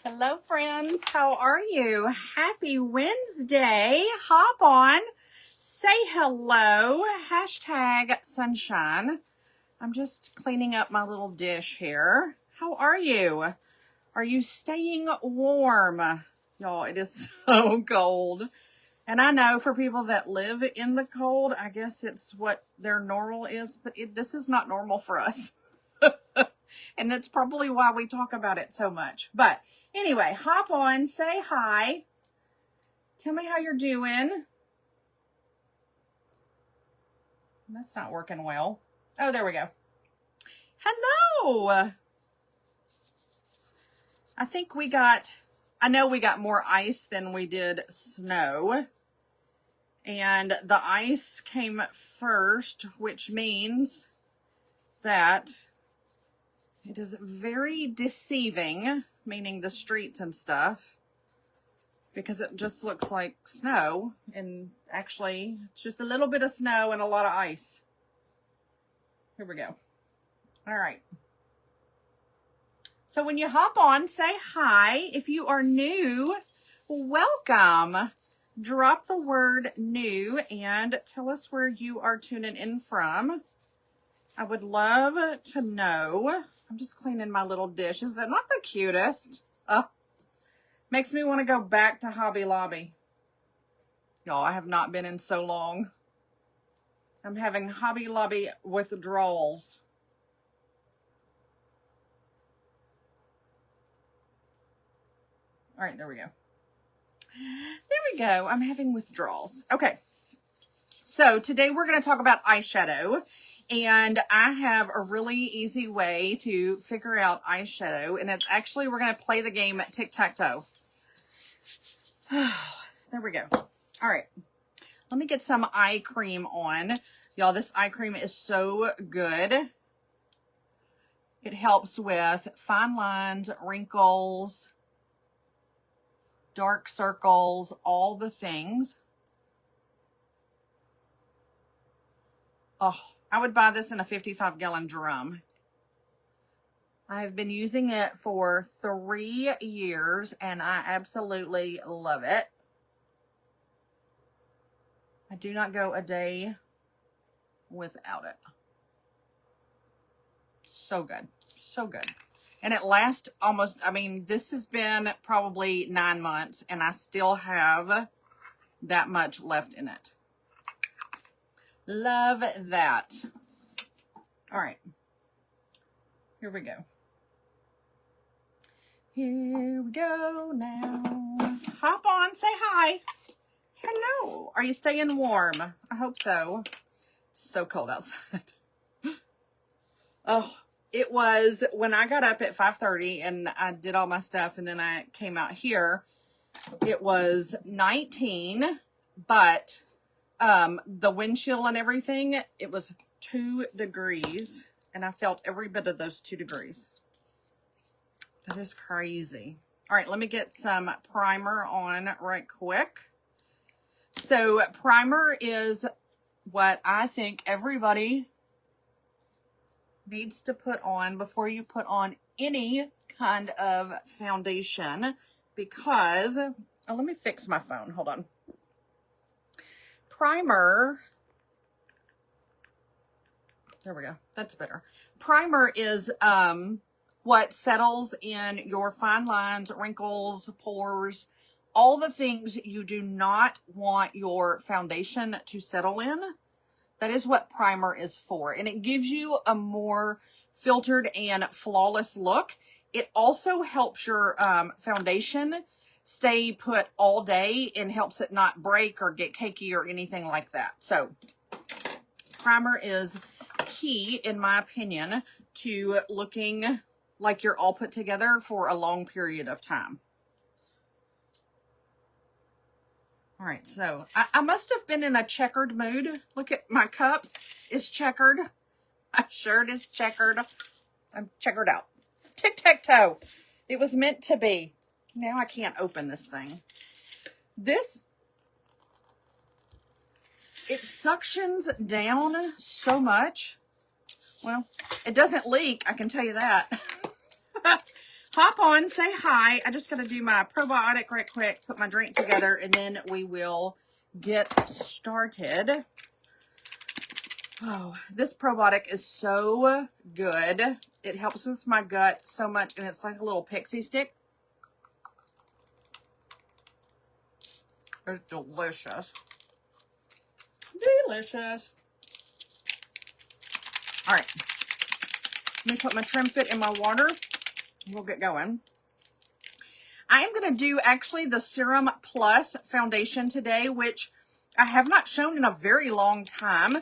Hello, friends. How are you? Happy Wednesday. Hop on. Say hello. Hashtag sunshine. I'm just cleaning up my little dish here. How are you? Are you staying warm? Y'all, it is so cold. And I know for people that live in the cold, I guess it's what their normal is, but this is not normal for us. And that's probably why we talk about it so much. But anyway, hop on, say hi. Tell me how you're doing. That's not working well. Oh, there we go. Hello. I know we got more ice than we did snow. And the ice came first, which means that it is very deceiving, meaning the streets and stuff, because it just looks like snow, and actually it's just a little bit of snow and a lot of ice. Here we go. All right. So when you hop on, say hi. If you are new, welcome. Drop the word new and tell us where you are tuning in from. I would love to know. I'm just cleaning my little dish. Is that not the cutest? Makes me want to go back to Hobby Lobby. Y'all, I have not been in so long. I'm having Hobby Lobby withdrawals. All right, there we go. There we go. I'm having withdrawals. Okay. So today we're going to talk about eyeshadow. And I have a really easy way to figure out eyeshadow. And it's actually, we're going to play the game at tic-tac-toe. There we go. All right. Let me get some eye cream on. Y'all, this eye cream is so good. It helps with fine lines, wrinkles, dark circles, all the things. Oh, I would buy this in a 55-gallon drum. I have been using it for 3 years and I absolutely love it. I do not go a day without it. So good. So good. And it lasts almost, this has been probably 9 months and I still have that much left in it. Love that. All right. Here we go. Here we go now. Hop on, say hi. Hello. Are you staying warm? I hope so. So cold outside. Oh, it was when I got up at 5:30 and I did all my stuff and then I came out here. It was 19, but the wind chill and everything, it was 2 degrees and I felt every bit of those 2 degrees. That is crazy. All right, let me get some primer on right quick. So primer is what I think everybody needs to put on before you put on any kind of foundation because, oh, let me fix my phone. Hold on. Primer, there we go. That's better. Primer is what settles in your fine lines, wrinkles, pores, all the things you do not want your foundation to settle in. That is what primer is for. And it gives you a more filtered and flawless look. It also helps your foundation stay put all day and helps it not break or get cakey or anything like that. So primer is key, in my opinion, to looking like you're all put together for a long period of time. All right, so I must have been in a checkered mood. Look at my cup. It's checkered. My shirt is checkered. I'm checkered out. Tic-tac-toe. It was meant to be. Now I can't open this thing. This, it suctions down so much. Well, it doesn't leak, I can tell you that. hop on, say hi. I just got to do my probiotic right quick, put my drink together, and then we will get started. Oh, this probiotic is so good. It helps with my gut so much, and it's like a little pixie stick. It's delicious. Delicious. All right. Let me put my Trim Fit in my water. We'll get going. I am going to do actually the Serum Plus foundation today, which I have not shown in a very long time,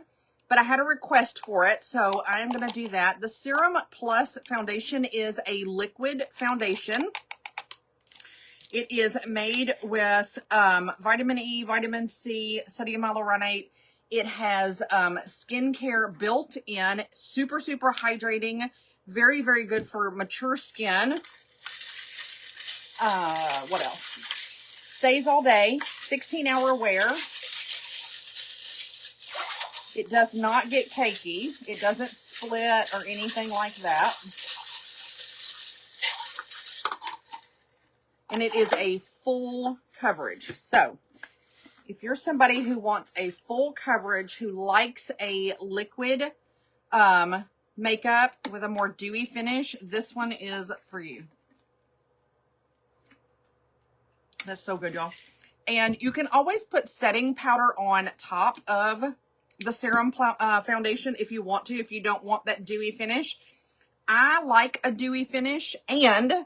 but I had a request for it, so I am going to do that. The Serum Plus foundation is a liquid foundation. It is made with vitamin E, vitamin C, sodium hyaluronate. It has skincare built in, super, super hydrating, very, very good for mature skin. What else? Stays all day, 16-hour wear. It does not get cakey. It doesn't split or anything like that. And it is a full coverage. So if you're somebody who wants a full coverage, who likes a liquid makeup with a more dewy finish, this one is for you. That's so good, y'all. And you can always put setting powder on top of the Serum foundation if you want to, if you don't want that dewy finish. I like a dewy finish, and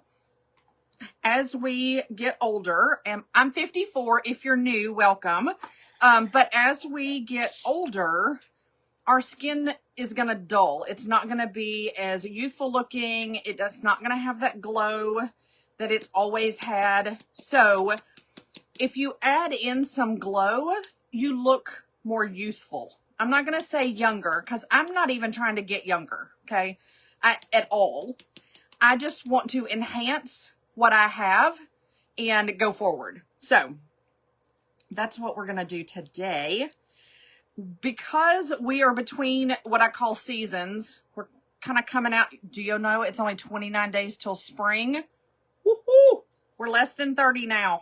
as we get older, and I'm 54, if you're new, welcome. But as we get older, our skin is going to dull. It's not going to be as youthful looking. It's not going to have that glow that it's always had. So if you add in some glow, you look more youthful. I'm not going to say younger, because I'm not even trying to get younger, okay, at all. I just want to enhance what I have and go forward. So that's what we're going to do today. Because we are between what I call seasons, we're kind of coming out. Do you know it's only 29 days till spring? Woohoo! We're less than 30 now.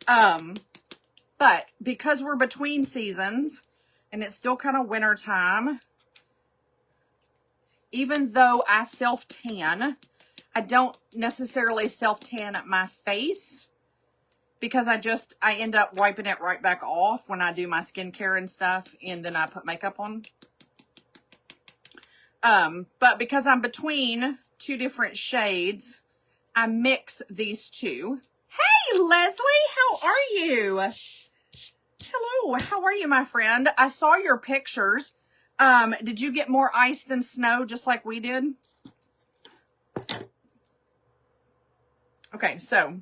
But because we're between seasons and it's still kind of winter time, even though I self-tan, I don't necessarily self-tan my face, because I end up wiping it right back off when I do my skincare and stuff, and then I put makeup on. But because I'm between two different shades, I mix these two. Hey, Leslie, how are you? Hello, how are you, my friend? I saw your pictures. Did you get more ice than snow, just like we did? Okay, so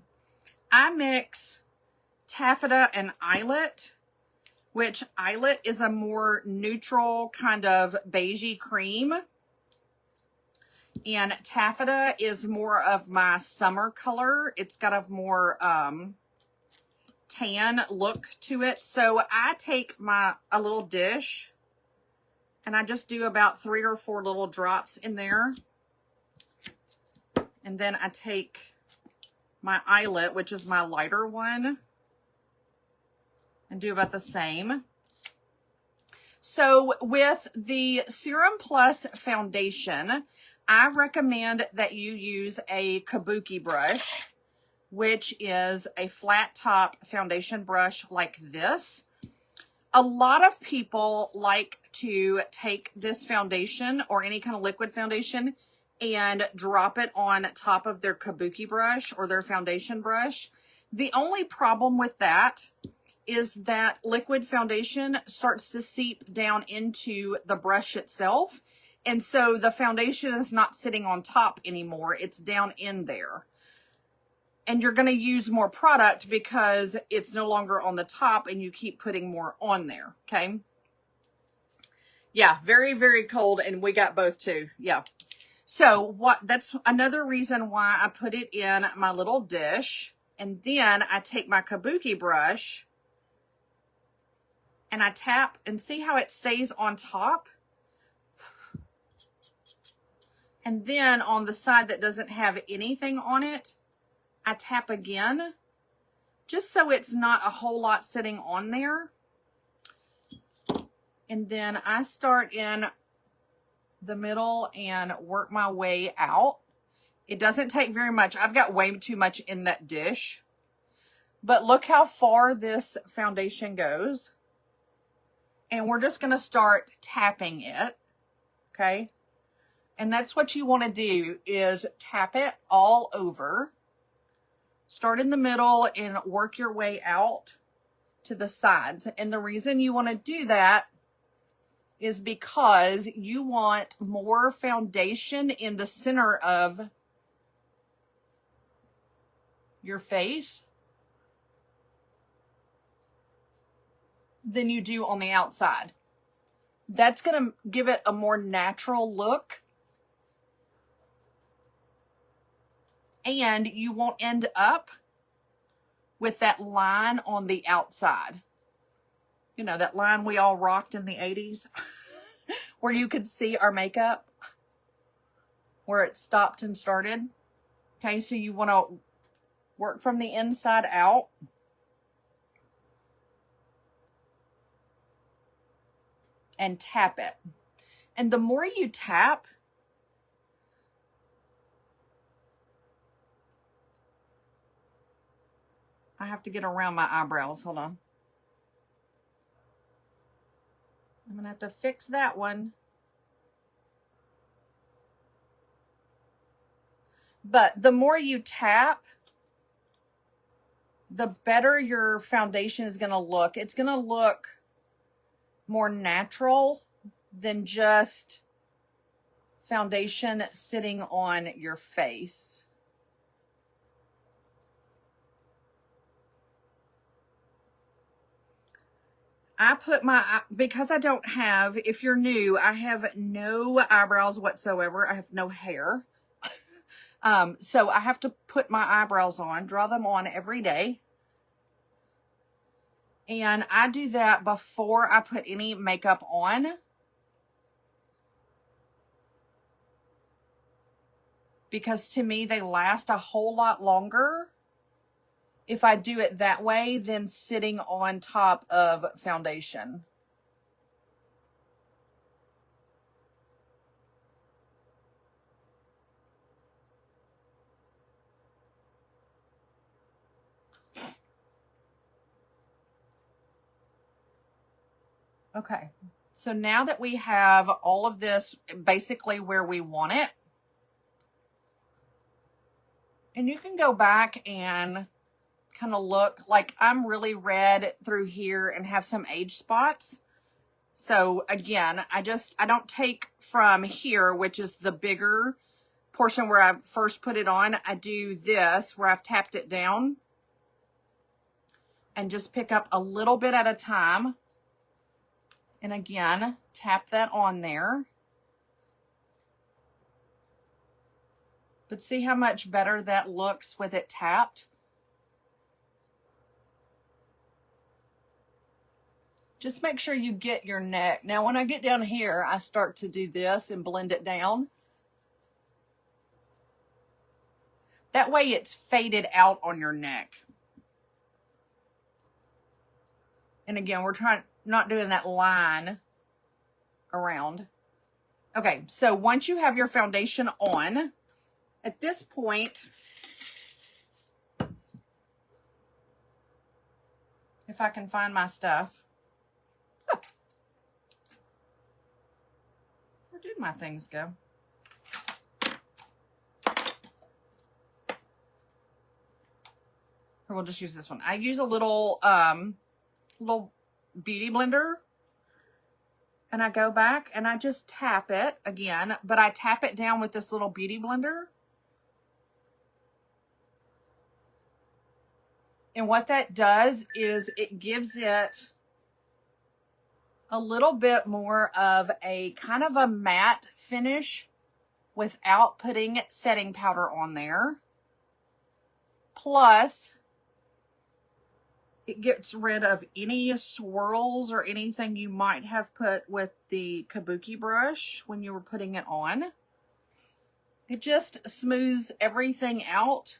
I mix taffeta and eyelet, which eyelet is a more neutral kind of beigey cream, and taffeta is more of my summer color. It's got a more tan look to it. So I take a little dish and I just do about 3 or 4 little drops in there, and then I take my eyelet, which is my lighter one, and do about the same. So with the Serum Plus foundation, I recommend that you use a kabuki brush, which is a flat top foundation brush like this. A lot of people like to take this foundation or any kind of liquid foundation and drop it on top of their kabuki brush or their foundation brush. The only problem with that is that liquid foundation starts to seep down into the brush itself. And so the foundation is not sitting on top anymore. It's down in there. And you're going to use more product because it's no longer on the top and you keep putting more on there. Okay. Yeah. Very, very cold. And we got both too. Yeah. So that's another reason why I put it in my little dish. And then I take my kabuki brush and I tap, and see how it stays on top? And then on the side that doesn't have anything on it, I tap again, just so it's not a whole lot sitting on there. And then I start in the middle and work my way out. It doesn't take very much. I've got way too much in that dish. But look how far this foundation goes. And we're just going to start tapping it. Okay? And that's what you want to do, is tap it all over. Start in the middle and work your way out to the sides. And the reason you want to do that is because you want more foundation in the center of your face than you do on the outside. That's going to give it a more natural look. And you won't end up with that line on the outside. You know, that line we all rocked in the 80s where you could see our makeup, where it stopped and started. Okay, so you want to work from the inside out. And tap it. And the more you tap, I have to get around my eyebrows. Hold on. I'm going to have to fix that one. But the more you tap, the better your foundation is going to look. It's going to look more natural than just foundation sitting on your face. I put my, because I don't have, if you're new, I have no eyebrows whatsoever. I have no hair. So I have to put my eyebrows on, draw them on every day. And I do that before I put any makeup on. Because to me, they last a whole lot longer if I do it that way than sitting on top of foundation. Okay, so now that we have all of this basically where we want it, and you can go back and kind of look, like I'm really red through here and have some age spots. So again, I don't take from here, which is the bigger portion where I first put it on. I do this where I've tapped it down and just pick up a little bit at a time. And again, tap that on there. But see how much better that looks with it tapped? Just make sure you get your neck. Now, when I get down here, I start to do this and blend it down. That way it's faded out on your neck. And again, we're not doing that line around. Okay, so once you have your foundation on, at this point, if I can find my stuff. Where did my things go? Or we'll just use this one. I use a little beauty blender. And I go back and I just tap it again, but I tap it down with this little beauty blender. And what that does is it gives it a little bit more of a kind of a matte finish without putting setting powder on there. Plus, it gets rid of any swirls or anything you might have put with the kabuki brush when you were putting it on. It just smooths everything out.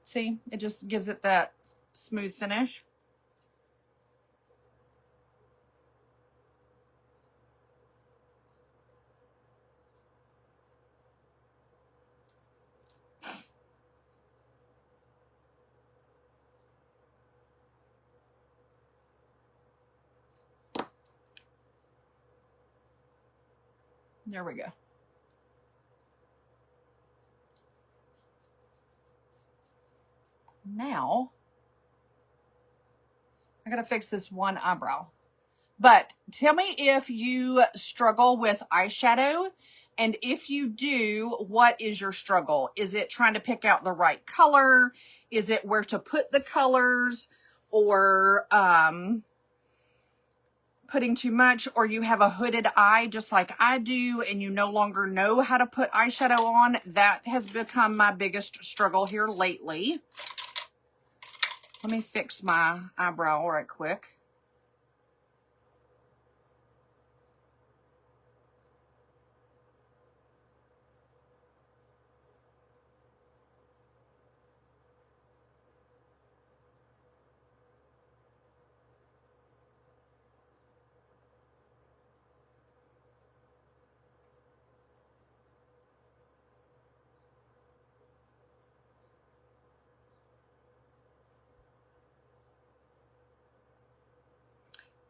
See, it just gives it that smooth finish. There we go. Now, I gotta fix this one eyebrow. But tell me if you struggle with eyeshadow, and if you do, what is your struggle? Is it trying to pick out the right color? Is it where to put the colors? Or putting too much, or you have a hooded eye just like I do and you no longer know how to put eyeshadow on? That has become my biggest struggle here lately. Let me fix my eyebrow right quick.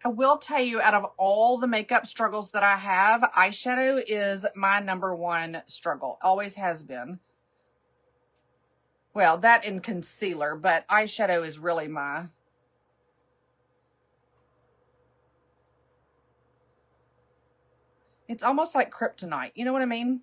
I will tell you, out of all the makeup struggles that I have, eyeshadow is my #1 struggle. Always has been. Well, that and concealer, but eyeshadow is really my... It's almost like kryptonite. You know what I mean?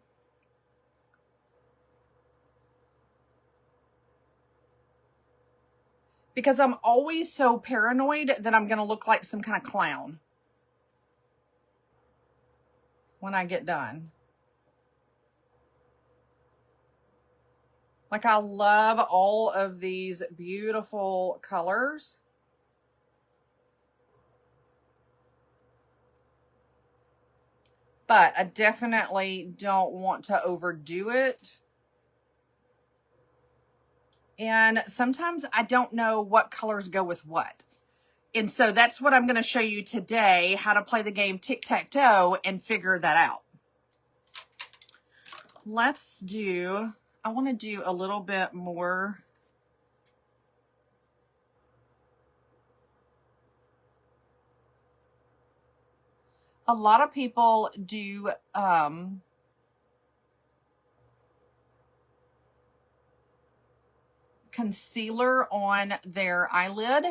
Because I'm always so paranoid that I'm going to look like some kind of clown when I get done. Like, I love all of these beautiful colors. But I definitely don't want to overdo it. And sometimes I don't know what colors go with what. And so that's what I'm going to show you today, how to play the game tic-tac-toe and figure that out. Let's do, I want to do a little bit more. A lot of people do concealer on their eyelid.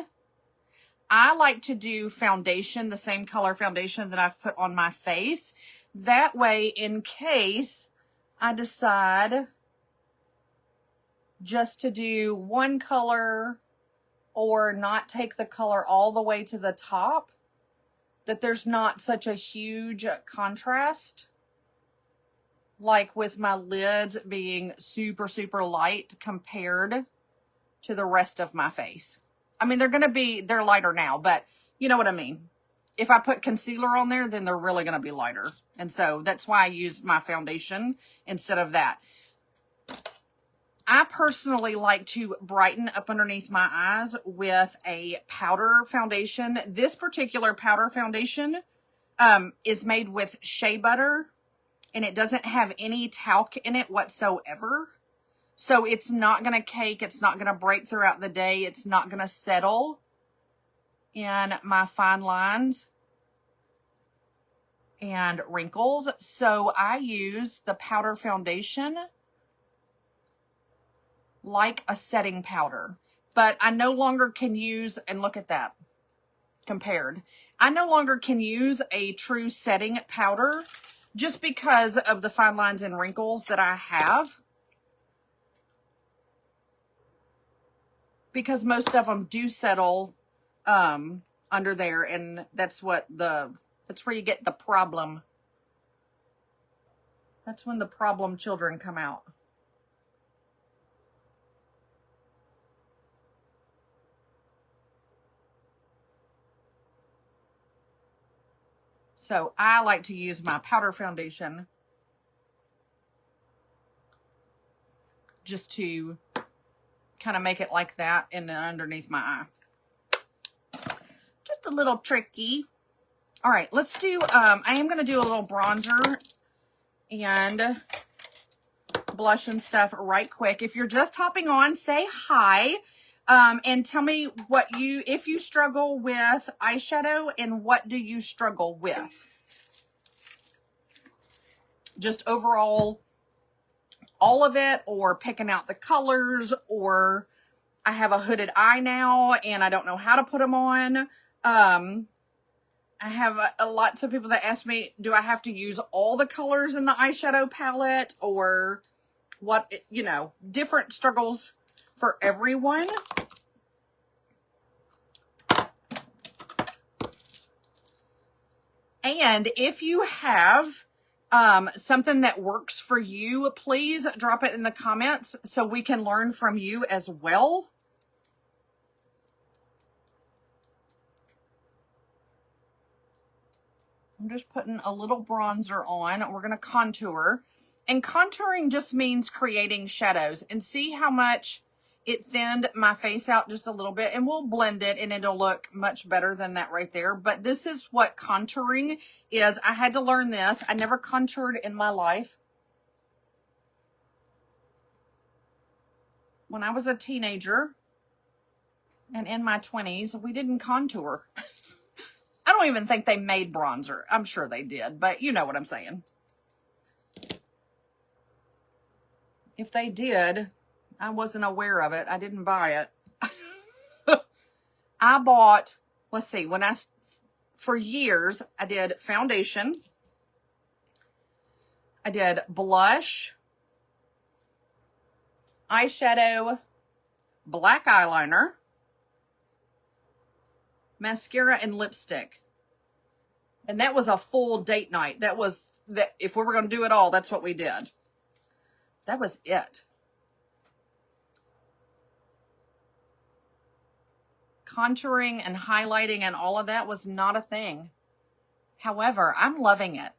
I like to do foundation, the same color foundation that I've put on my face. That way, in case I decide just to do one color or not take the color all the way to the top, that there's not such a huge contrast. Like with my lids being super, super light compared to the rest of my face. I mean, they're lighter now, but you know what I mean. If I put concealer on there, then they're really going to be lighter. And so that's why I use my foundation instead of that. I personally like to brighten up underneath my eyes with a powder foundation. This particular powder foundation is made with shea butter, and it doesn't have any talc in it whatsoever. So it's not going to cake. It's not going to break throughout the day. It's not going to settle in my fine lines and wrinkles. So I use the powder foundation like a setting powder. But I no longer can use, and look at that, compared. I no longer can use a true setting powder just because of the fine lines and wrinkles that I have. Because most of them do settle under there, and that's where you get the problem. That's when the problem children come out. So I like to use my powder foundation just to kind of make it like that and then underneath my eye. Just a little tricky. All right, let's do, I am going to do a little bronzer and blush and stuff right quick. If you're just hopping on, say hi. And tell me if you struggle with eyeshadow and what do you struggle with? Just overall, all of it, or picking out the colors, or I have a hooded eye now and I don't know how to put them on. I have lots of people that ask me, do I have to use all the colors in the eyeshadow palette, or what, you know, different struggles for everyone. And if you have something that works for you, please drop it in the comments so we can learn from you as well. I'm just putting a little bronzer on. We're going to contour. And contouring just means creating shadows. And see how much it thinned my face out just a little bit. And we'll blend it and it'll look much better than that right there. But this is what contouring is. I had to learn this. I never contoured in my life. When I was a teenager and in my 20s, we didn't contour. I don't even think they made bronzer. I'm sure they did, but you know what I'm saying. If they did, I wasn't aware of it. I didn't buy it. I bought, let's see, for years, I did foundation. I did blush, eyeshadow, black eyeliner, mascara, and lipstick. And that was a full date night. If we were going to do it all, that's what we did. That was it. Contouring and highlighting and all of that was not a thing. However, I'm loving it.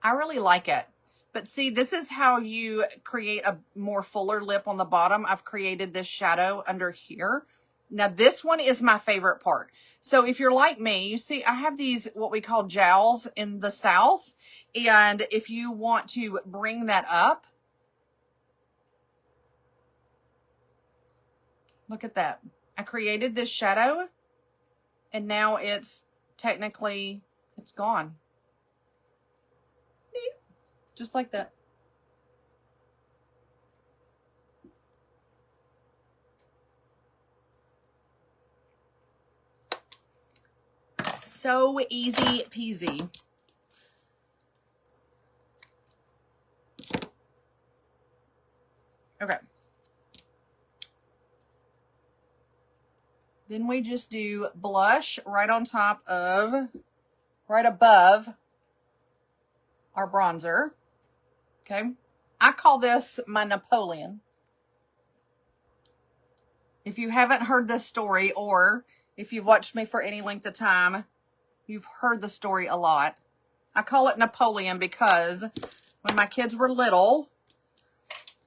I really like it. But see, this is how you create a more fuller lip on the bottom. I've created this shadow under here. Now, this one is my favorite part. So if you're like me, you see, I have these, what we call jowls in the South. And if you want to bring that up, look at that. I created this shadow and now it's gone. Just like that. So easy peasy. Okay. Then we just do blush right above our bronzer. Okay. I call this my Napoleon. If you haven't heard this story, or if you've watched me for any length of time, you've heard the story a lot. I call it Napoleon because when my kids were little,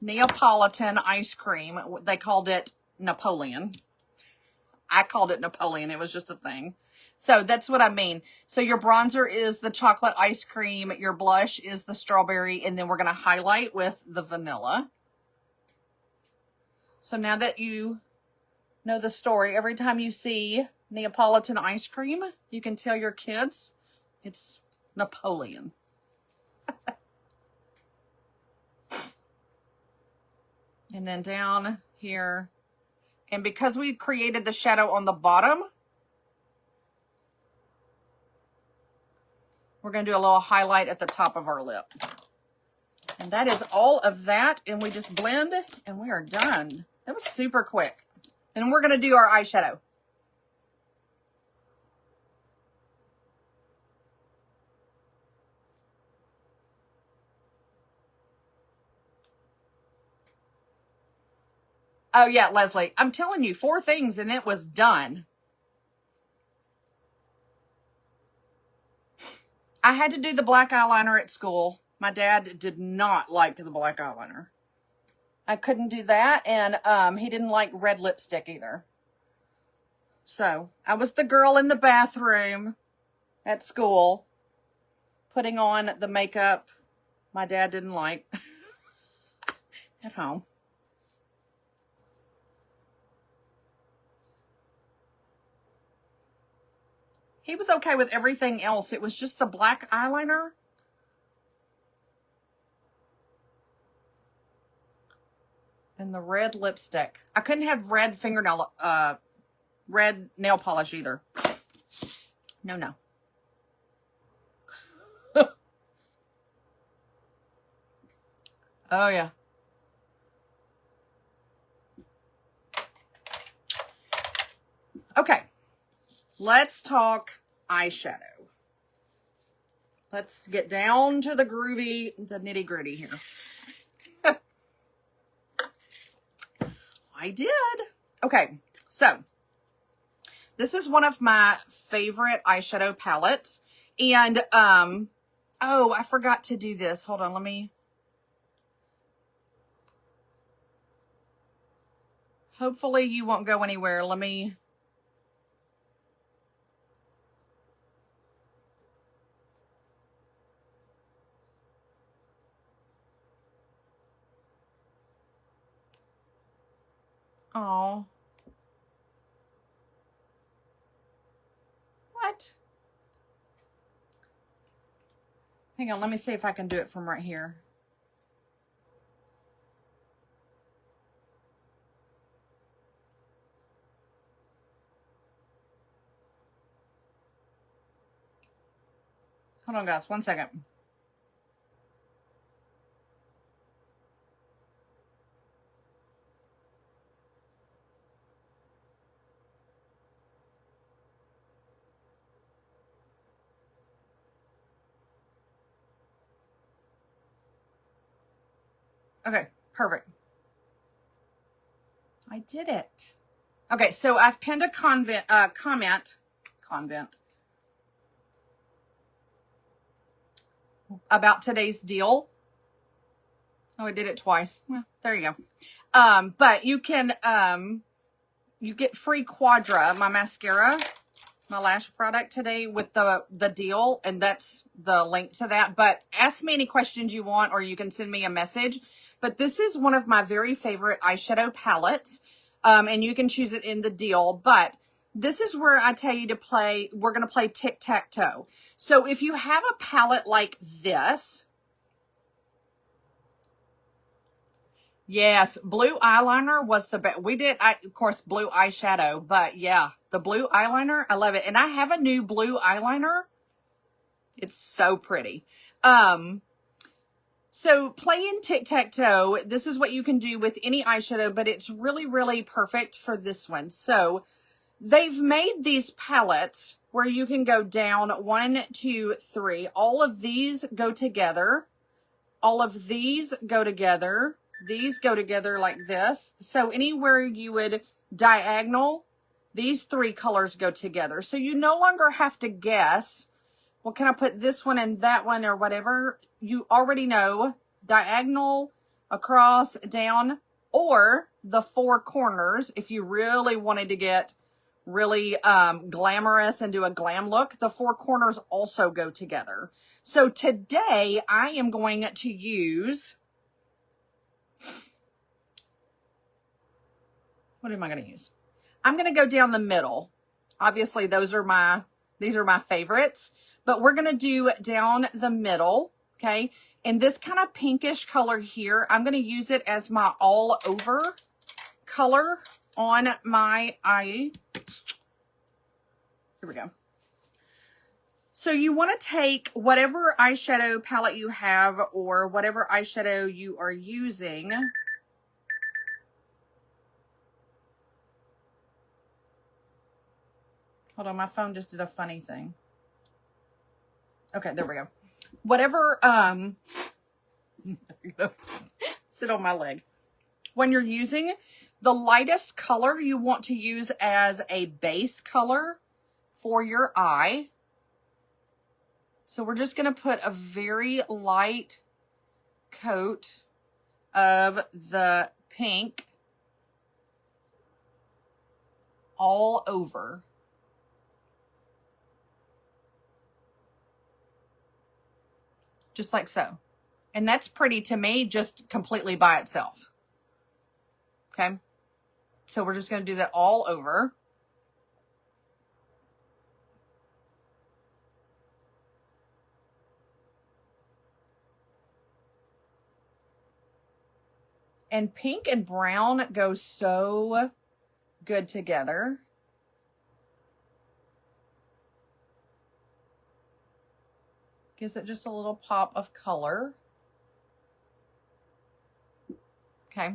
Neapolitan ice cream, they called it Napoleon. I called it Napoleon. It was just a thing. So that's what I mean. So your bronzer is the chocolate ice cream. Your blush is the strawberry. And then we're going to highlight with the vanilla. So now that you know the story, every time you see Neapolitan ice cream, you can tell your kids it's Napoleon. And then down here. And because we created the shadow on the bottom, we're going to do a little highlight at the top of our lip. And that is all of that. And we just blend and we are done. That was super quick. And we're going to do our eyeshadow. Oh yeah, Leslie, I'm telling you, 4 things and it was done. I had to do the black eyeliner at school. My dad did not like the black eyeliner. I couldn't do that, and he didn't like red lipstick either. So I was the girl in the bathroom at school putting on the makeup my dad didn't like at home. He was okay with everything else. It was just the black eyeliner. And the red lipstick. I couldn't have red fingernail, red nail polish either. No, no. Oh, yeah. Okay. Let's talk eyeshadow. Let's get down to the groovy, the nitty gritty here. I did. Okay, so this is one of my favorite eyeshadow palettes. And, oh, I forgot to do this. Hold on, let me. Hopefully you won't go anywhere. Let me. Oh. What? Hang on, let me see if I can do it from right here. Hold on, guys, 1 second. Okay, perfect. I did it. Okay, so I've pinned a comment about today's deal. Oh, I did it twice. Well, there you go. But you can, you get free Quadra, my mascara, my lash product today with the deal, and that's the link to that. But ask me any questions you want, or you can send me a message. But this is one of my very favorite eyeshadow palettes, and you can choose it in the deal. But this is where I tell you to play. We're going to play tic-tac-toe. So if you have a palette like this, yes, blue eyeliner was the best. We did, of course, blue eyeshadow, but yeah, the blue eyeliner, I love it. And I have a new blue eyeliner. It's so pretty. So playing tic-tac-toe, this is what you can do with any eyeshadow, but it's really, really perfect for this one. So they've made these palettes where you can go down 1, 2, 3. All of these go together. All of these go together. These go together like this. So anywhere you would diagonal, these 3 colors go together. So you no longer have to guess, well, can I put this one and that one or whatever? You already know diagonal, across, down, or the 4 corners. If you really wanted to get really glamorous and do a glam look, the 4 corners also go together. So today I am going to use, what am I going to use? I'm going to go down the middle. Obviously, these are my favorites, but we're going to do down the middle, okay? And this kind of pinkish color here, I'm going to use it as my all over color on my eye. Here we go. So you want to take whatever eyeshadow palette you have or whatever eyeshadow you are using. Hold on, my phone just did a funny thing. Okay, there we go. Whatever, sit on my leg. When you're using the lightest color you want to use as a base color for your eye. So we're just going to put a very light coat of the pink all over. Just like so. And that's pretty to me, just completely by itself. Okay. So we're just going to do that all over. And pink and brown go so good together. Gives it just a little pop of color. Okay.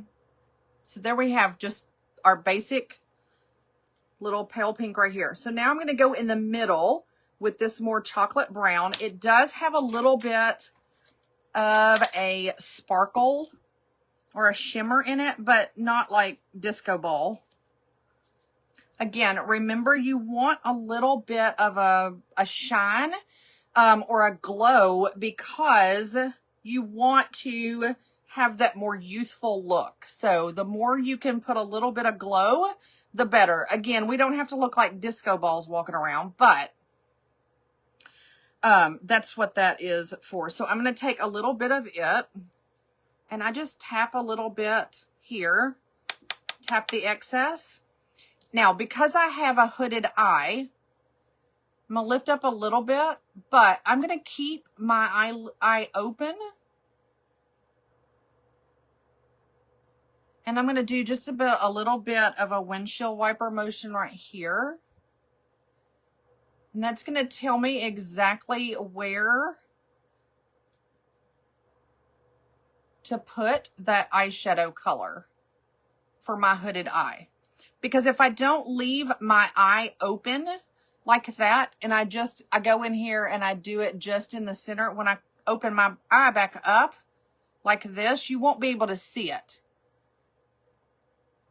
So there we have just our basic little pale pink right here. So now I'm going to go in the middle with this more chocolate brown. It does have a little bit of a sparkle or a shimmer in it, but not like disco ball. Again, remember you want a little bit of a shine or a glow because you want to have that more youthful look. So the more you can put a little bit of glow, the better. Again, we don't have to look like disco balls walking around, but that's what that is for. So I'm going to take a little bit of it and I just tap a little bit here, tap the excess. Now, because I have a hooded eye, I'm going to lift up a little bit, but I'm going to keep my eye open. And I'm going to do just a little bit of a windshield wiper motion right here. And that's going to tell me exactly where to put that eyeshadow color for my hooded eye. Because if I don't leave my eye open like that, and I go in here and I do it just in the center, when I open my eye back up like this, you won't be able to see it.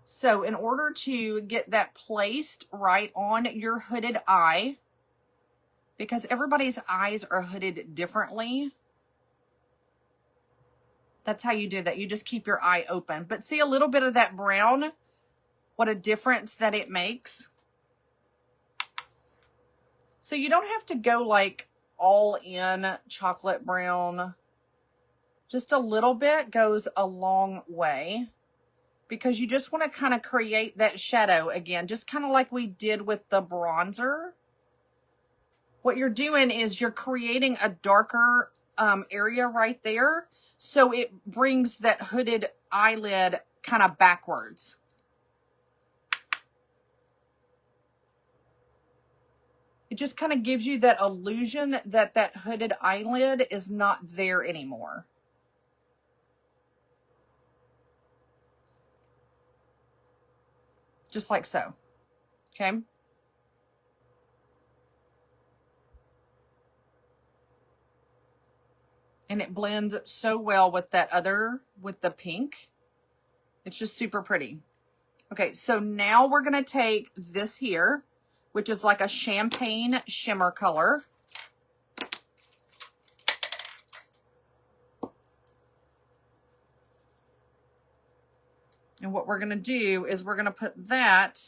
So in order to get that placed right on your hooded eye, because everybody's eyes are hooded differently, that's how you do that. You just keep your eye open. But see a little bit of that brown, what a difference that it makes. So you don't have to go like all in chocolate brown. Just a little bit goes a long way because you just want to kind of create that shadow again, just kind of like we did with the bronzer. What you're doing is you're creating a darker area right there. So it brings that hooded eyelid kind of backwards. It just kind of gives you that illusion that that hooded eyelid is not there anymore. Just like so. Okay. And it blends so well with that other, with the pink. It's just super pretty. Okay, so now we're going to take this here, which is like a champagne shimmer color. And what we're going to do is we're going to put that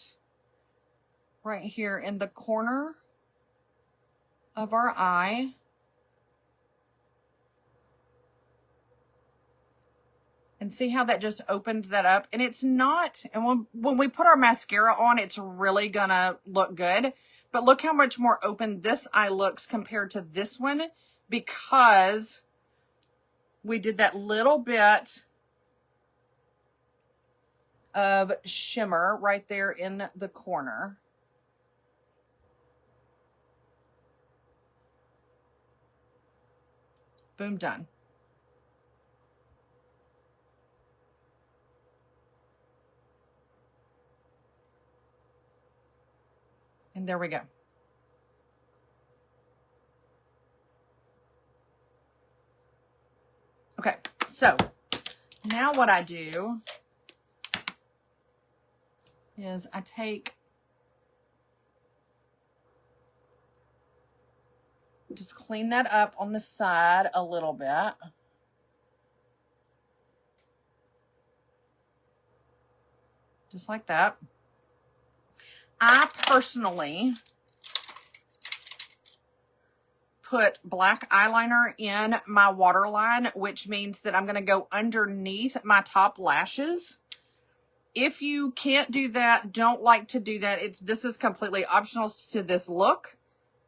right here in the corner of our eye. And see how that just opened that up? And it's not, and when we put our mascara on, it's really gonna look good. But look how much more open this eye looks compared to this one because we did that little bit of shimmer right there in the corner. Boom, done. And there we go. Okay, so now what I do is I take Just clean that up on the side a little bit. Just like that. I personally put black eyeliner in my waterline, which means that I'm going to go underneath my top lashes. If you can't do that, don't like to do that, this is completely optional to this look.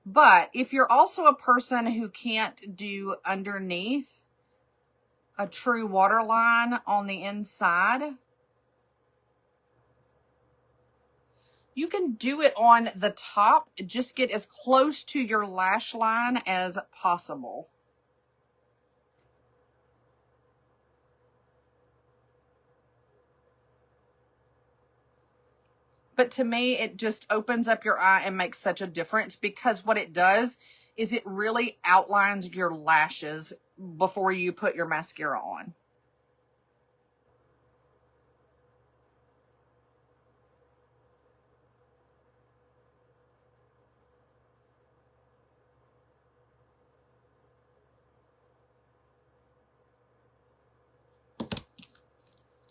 But if you're also a person who can't do underneath a true waterline on the inside, you can do it on the top. Just get as close to your lash line as possible. But to me, it just opens up your eye and makes such a difference, because what it does is it really outlines your lashes before you put your mascara on.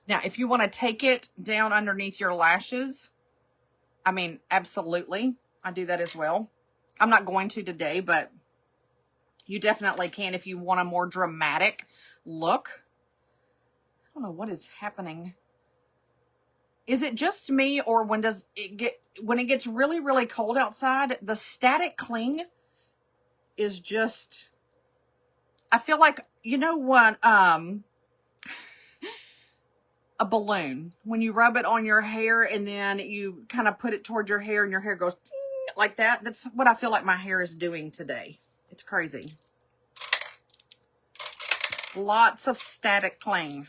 Now, if you want to take it down underneath your lashes, I mean, absolutely. I do that as well. I'm not going to today, but you definitely can if you want a more dramatic look. I don't know what is happening. Is it just me, or when it gets really, really cold outside, the static cling is just, I feel like, you know what, a balloon, when you rub it on your hair and then you kind of put it toward your hair and your hair goes like that. That's what I feel like my hair is doing today. It's crazy. Lots of static cling.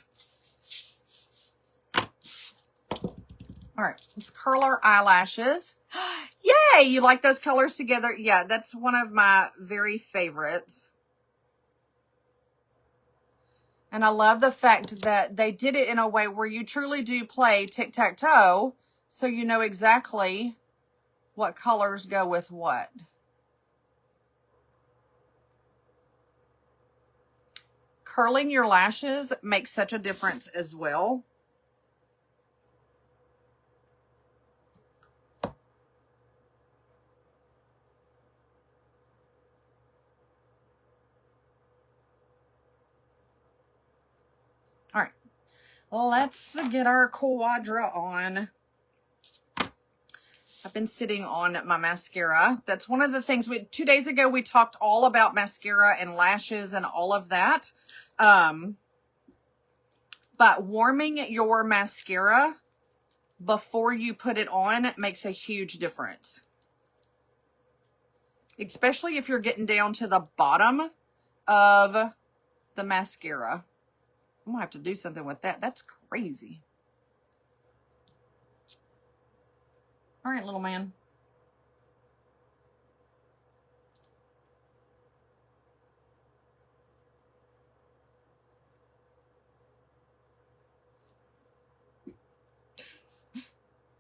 All right, let's curl our eyelashes. Yay, you like those colors together? Yeah, that's one of my very favorites. And I love the fact that they did it in a way where you truly do play tic-tac-toe, so you know exactly what colors go with what. Curling your lashes makes such a difference as well. All right, let's get our Quadra on. I've been sitting on my mascara. That's one of the things 2 days ago, we talked all about mascara and lashes and all of that. But warming your mascara before you put it on makes a huge difference. Especially if you're getting down to the bottom of the mascara. I'm gonna have to do something with that. That's crazy. All right, little man.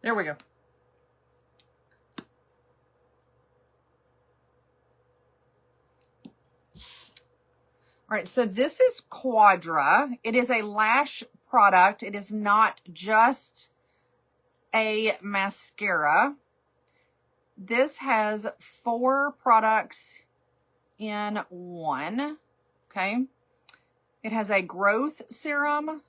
There we go. All right, so this is Quadra. It is a lash product. It is not just a mascara. This has 4 products in one, okay? It has a growth serum.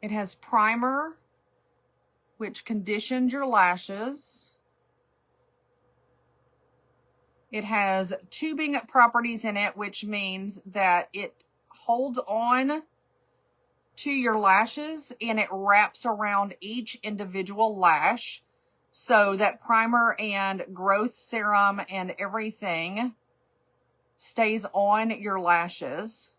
It has primer, which conditions your lashes. It has tubing properties in it, which means that it holds on to your lashes and it wraps around each individual lash. So that primer and growth serum and everything stays on your lashes.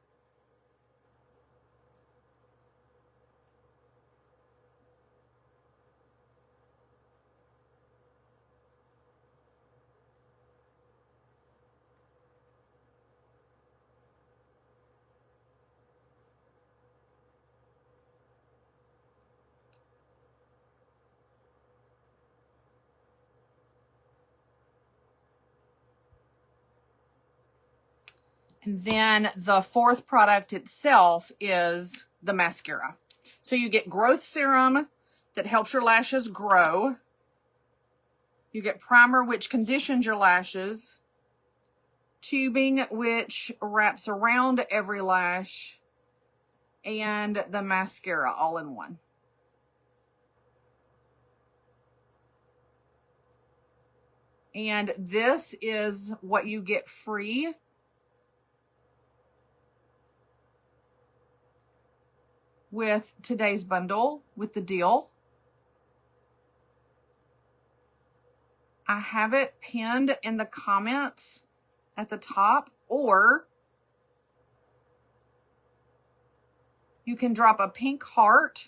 And then the fourth product itself is the mascara. So you get growth serum that helps your lashes grow. You get primer, which conditions your lashes. Tubing, which wraps around every lash. And the mascara all in one. And this is what you get free with today's bundle with the deal. I have it pinned in the comments at the top, or you can drop a pink heart,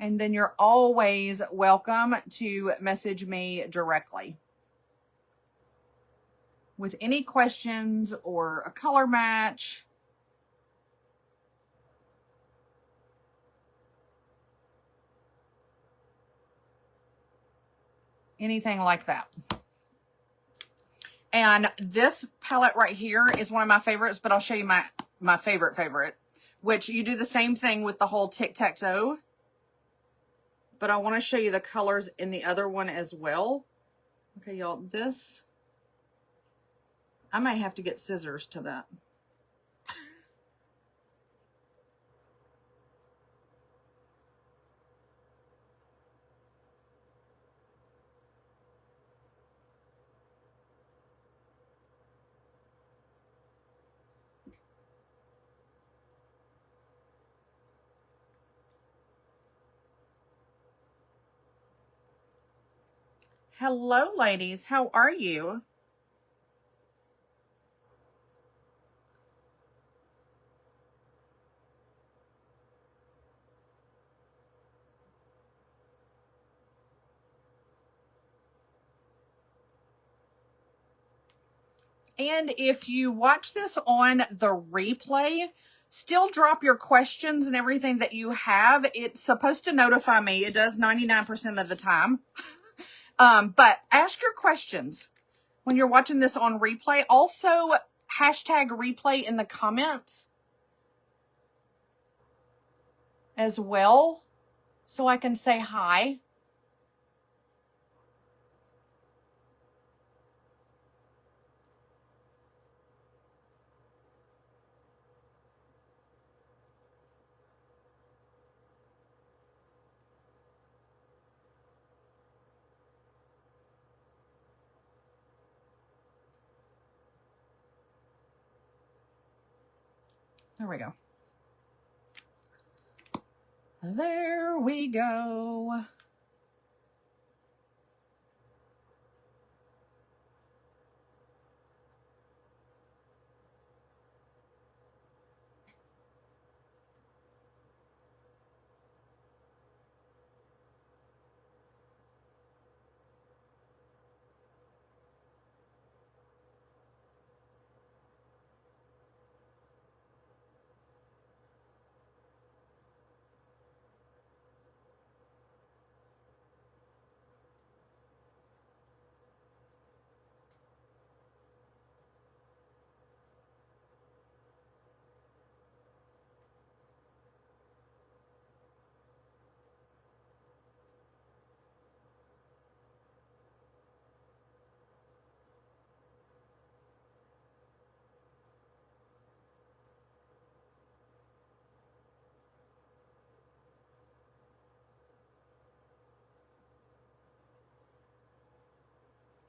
and then you're always welcome to message me directly with any questions or a color match. Anything like that. And this palette right here is one of my favorites, but I'll show you my favorite, which you do the same thing with the whole tic-tac-toe. But I want to show you the colors in the other one as well. Okay, y'all, this, I might have to get scissors to that. Hello, ladies. How are you? And if you watch this on the replay, still drop your questions and everything that you have. It's supposed to notify me. It does 99% of the time. But ask your questions when you're watching this on replay. Also, hashtag replay in the comments as well, so I can say hi. There we go. There we go.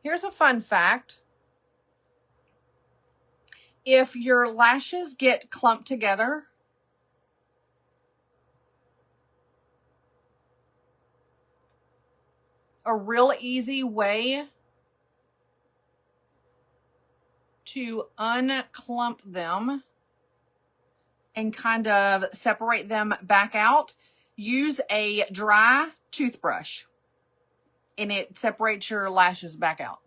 Here's a fun fact. If your lashes get clumped together, a real easy way to unclump them and kind of separate them back out, use a dry toothbrush, and it separates your lashes back out.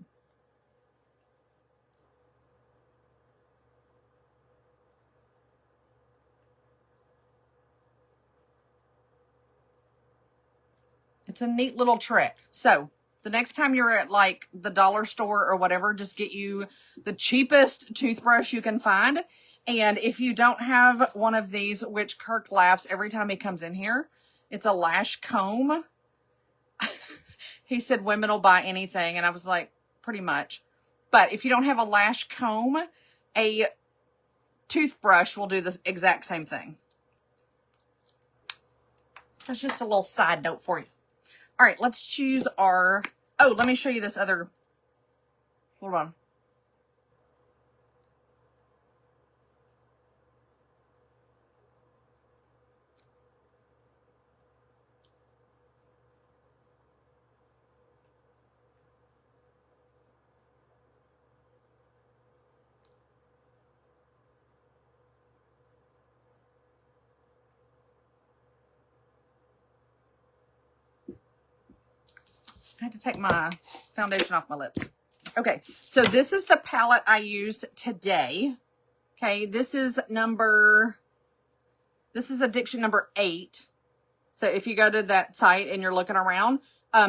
It's a neat little trick. So The next time you're at like the dollar store or whatever, just get you the cheapest toothbrush you can find. And if you don't have one of these, which Kirk laughs every time he comes in here, it's a lash comb. He said women will buy anything. And I was like, pretty much. But if you don't have a lash comb, a toothbrush will do the exact same thing. That's just a little side note for you. All right, let's choose our, oh, let me show you this other, hold on. I had to take my foundation off my lips. Okay, so this is the palette I used today. Okay, this is addiction number 8. So if you go to that site and you're looking around,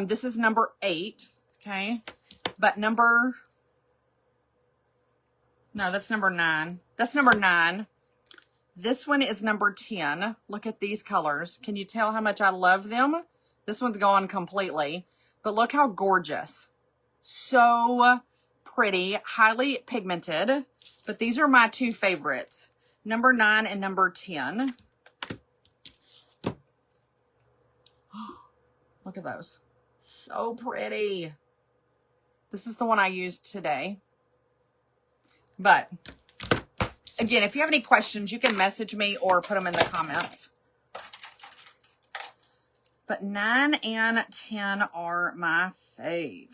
this is number 8. Okay, but no, that's number 9. That's number 9. This one is number 10. Look at these colors. Can you tell how much I love them? This one's gone completely. But look how gorgeous. So pretty, highly pigmented. But these are my 2 favorites. Number 9 and number 10. Look at those. So pretty. This is the one I used today. But again, if you have any questions, you can message me or put them in the comments. But 9 and 10 are my fave.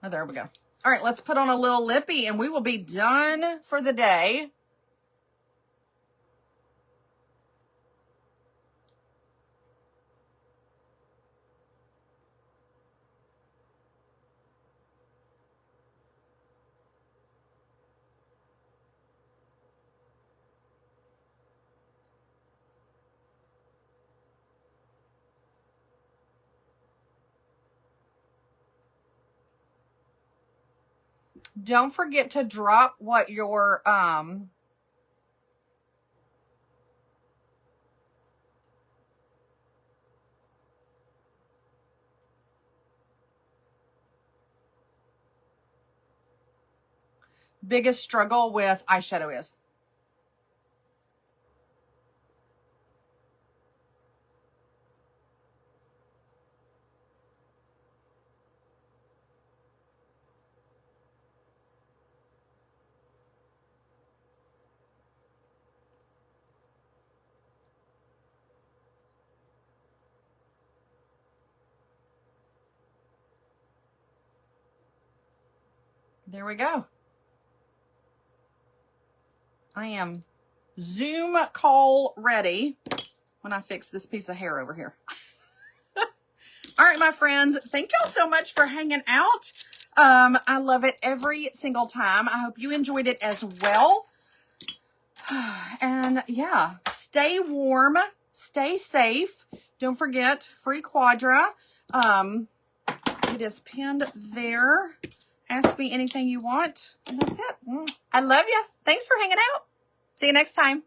Oh, there we go. All right, let's put on a little lippy and we will be done for the day. Don't forget to drop what your biggest struggle with eyeshadow is. There we go. I am Zoom call ready when I fix this piece of hair over here. All right, my friends, thank y'all so much for hanging out. I love it every single time. I hope you enjoyed it as well. And yeah, stay warm, stay safe. Don't forget, free Quadra. It is pinned there. Ask me anything you want. And that's it. I love you. Thanks for hanging out. See you next time.